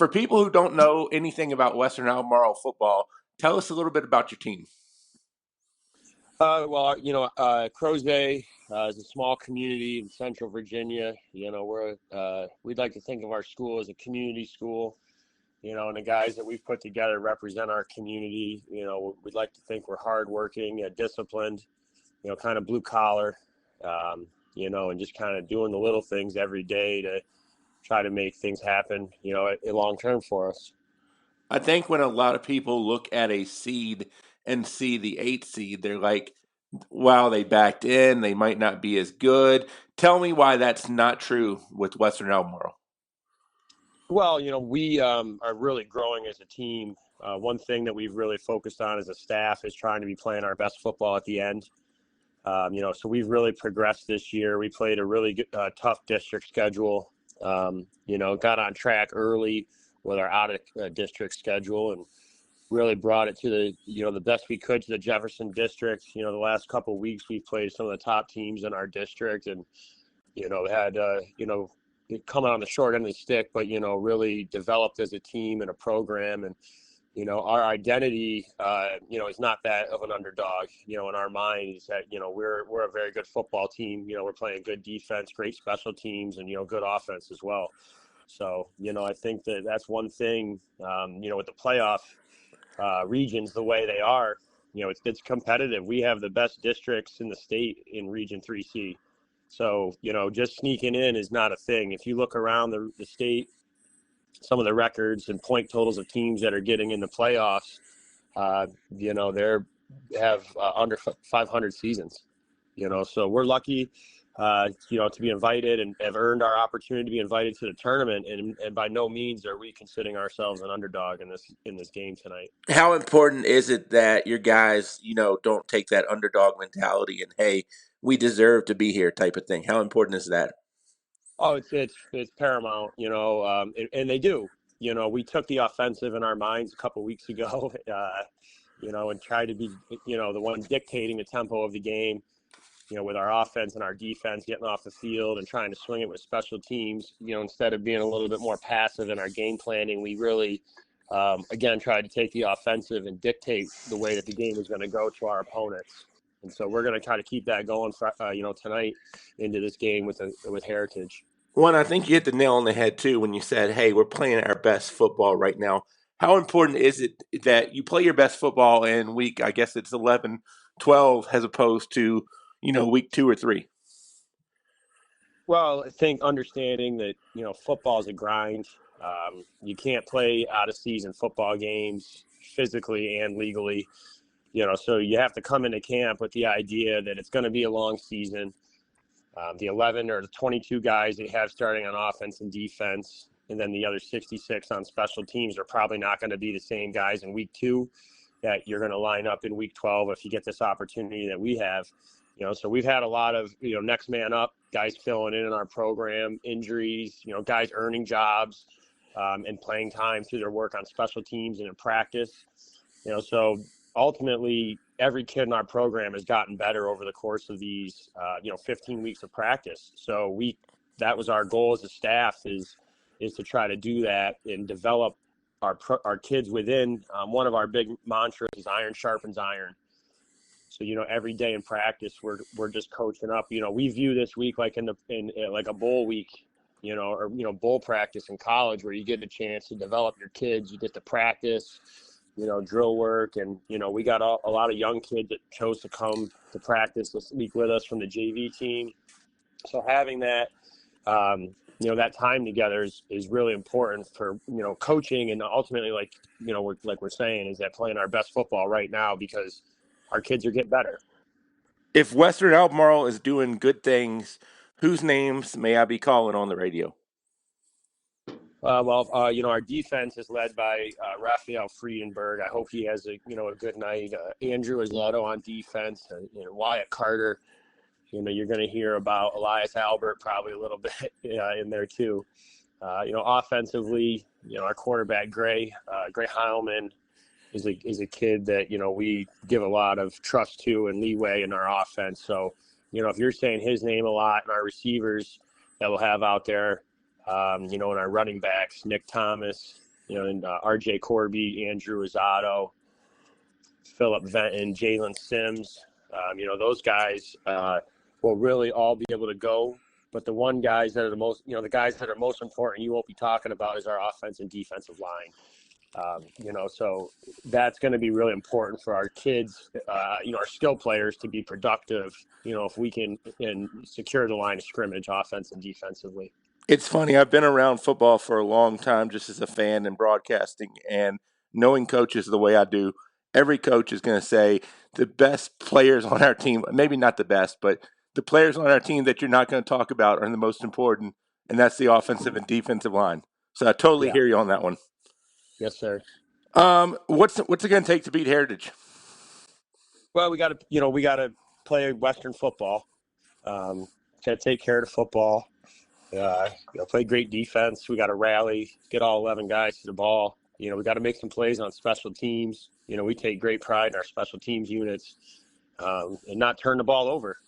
For people who don't know anything about Western Albemarle football, tell us a little bit about your team. Crozet is a small community in Central Virginia. We'd like to think of our school as a community school, and the guys that we've put together represent our community. We'd like to think we're hardworking, disciplined, kind of blue collar, and just kind of doing the little things every day to try to make things happen, long term for us. I think when a lot of people look at a seed and see the 8 seed, they're like, wow, they backed in. They might not be as good. Tell me why that's not true with Western Albemarle. Well, we are really growing as a team. One thing that we've really focused on as a staff is trying to be playing our best football at the end. So we've really progressed this year. We played a really good, tough district schedule, got on track early with our out-of-district schedule and really brought it to the best we could to the Jefferson district. The last couple of weeks we've played some of the top teams in our district and, had, coming on the short end of the stick, but, really developed as a team and a program. And, our identity, is not that of an underdog, in our mind is that, we're a very good football team. We're playing good defense, great special teams, and, good offense as well. So, I think that's one thing, with the playoff regions the way they are, it's competitive. We have the best districts in the state in Region 3C. So, just sneaking in is not a thing. If you look around the state, some of the records and point totals of teams that are getting in the playoffs, they have under 500 seasons, so we're lucky, to be invited and have earned our opportunity to be invited to the tournament. And by no means are we considering ourselves an underdog in this game tonight. How important is it that your guys, don't take that underdog mentality and, hey, we deserve to be here type of thing? How important is that? Oh, it's paramount, and they do. We took the offensive in our minds a couple of weeks ago, and tried to be, the one dictating the tempo of the game, with our offense and our defense getting off the field and trying to swing it with special teams. Instead of being a little bit more passive in our game planning, we really, again, tried to take the offensive and dictate the way that the game was going to go to our opponents. And so we're going to try to keep that going for, tonight into this game with Heritage. One, I think you hit the nail on the head, too, when you said, hey, we're playing our best football right now. How important is it that you play your best football in week, I guess it's 11, 12, as opposed to, week 2 or 3? Well, I think understanding that, football is a grind. You can't play out-of-season football games physically and legally. So you have to come into camp with the idea that it's going to be a long season. The 11 or the 22 guys they have starting on offense and defense, and then the other 66 on special teams are probably not going to be the same guys in week 2 that you're going to line up in week 12 if you get this opportunity that we have. So we've had a lot of, next man up, guys filling in our program, injuries, guys earning jobs and playing time through their work on special teams and in practice. So ultimately, every kid in our program has gotten better over the course of these, 15 weeks of practice. So that was our goal as a staff is to try to do that and develop our kids within. One of our big mantras is iron sharpens iron. So, every day in practice, we're just coaching up. We view this week like in like a bowl week, or bowl practice in college where you get a chance to develop your kids. You get to practice, drill work. And, we got a lot of young kids that chose to come to practice this week with us from the JV team. So having that, that time together is really important for, coaching. And ultimately, like we're saying, is that playing our best football right now because our kids are getting better. If Western Albemarle is doing good things, whose names may I be calling on the radio? Our defense is led by Raphael Friedenberg. I hope he has a good night. Andrew Izotto on defense, Wyatt Carter. You're going to hear about Elias Albert probably a little bit in there too. Offensively, our quarterback Gray Heilman is a kid that we give a lot of trust to and leeway in our offense. So if you're saying his name a lot, and our receivers that we'll have out there. And our running backs, Nick Thomas, and R.J. Corby, Andrew Rosado, Philip Venton, Jalen Sims. Those guys will really all be able to go. But the one guys that are the guys that are most important, you won't be talking about is our offense and defensive line. So that's going to be really important for our kids, our skill players to be productive, if we can and secure the line of scrimmage offense and defensively. It's funny. I've been around football for a long time, just as a fan and broadcasting, and knowing coaches the way I do. Every coach is going to say the best players on our team, maybe not the best, but the players on our team that you're not going to talk about are the most important, and that's the offensive and defensive line. So I totally Yeah. hear you on that one. Yes, sir. What's it going to take to beat Heritage? Well, we got to play Western football. Got to take care of the football. Play great defense. We got to rally, get all 11 guys to the ball. We got to make some plays on special teams. We take great pride in our special teams units, and not turn the ball over,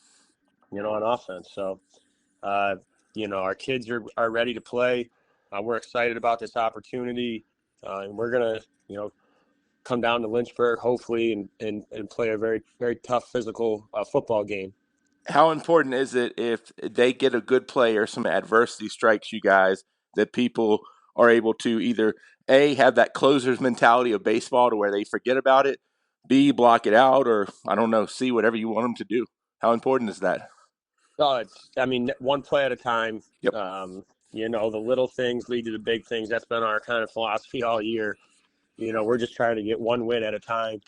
on offense. So, our kids are ready to play. We're excited about this opportunity, and we're going to, come down to Lynchburg, hopefully, and play a very, very tough physical football game. How important is it if they get a good play or some adversity strikes you guys that people are able to either A, have that closer's mentality of baseball to where they forget about it, B, block it out, or I don't know, C, whatever you want them to do? How important is that? Oh, one play at a time. Yep. The little things lead to the big things. That's been our kind of philosophy all year. We're just trying to get one win at a time,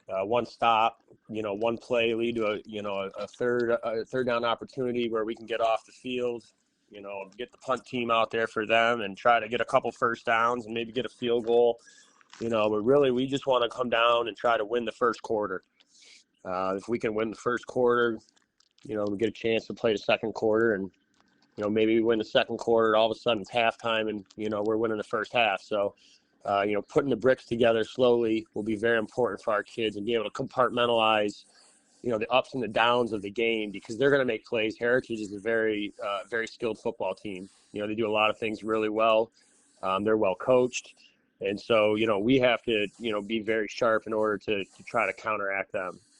one stop, one play lead to a third down opportunity where we can get off the field, get the punt team out there for them and try to get a couple first downs and maybe get a field goal. But really we just want to come down and try to win the first quarter. If we can win the first quarter, we get a chance to play the second quarter, and maybe we win the second quarter. All of a sudden it's halftime, and we're winning the first half. So, putting the bricks together slowly will be very important for our kids, and be able to compartmentalize, the ups and the downs of the game, because they're going to make plays. Heritage is a very, very skilled football team. They do a lot of things really well. They're well coached, and so we have to be very sharp in order to try to counteract them.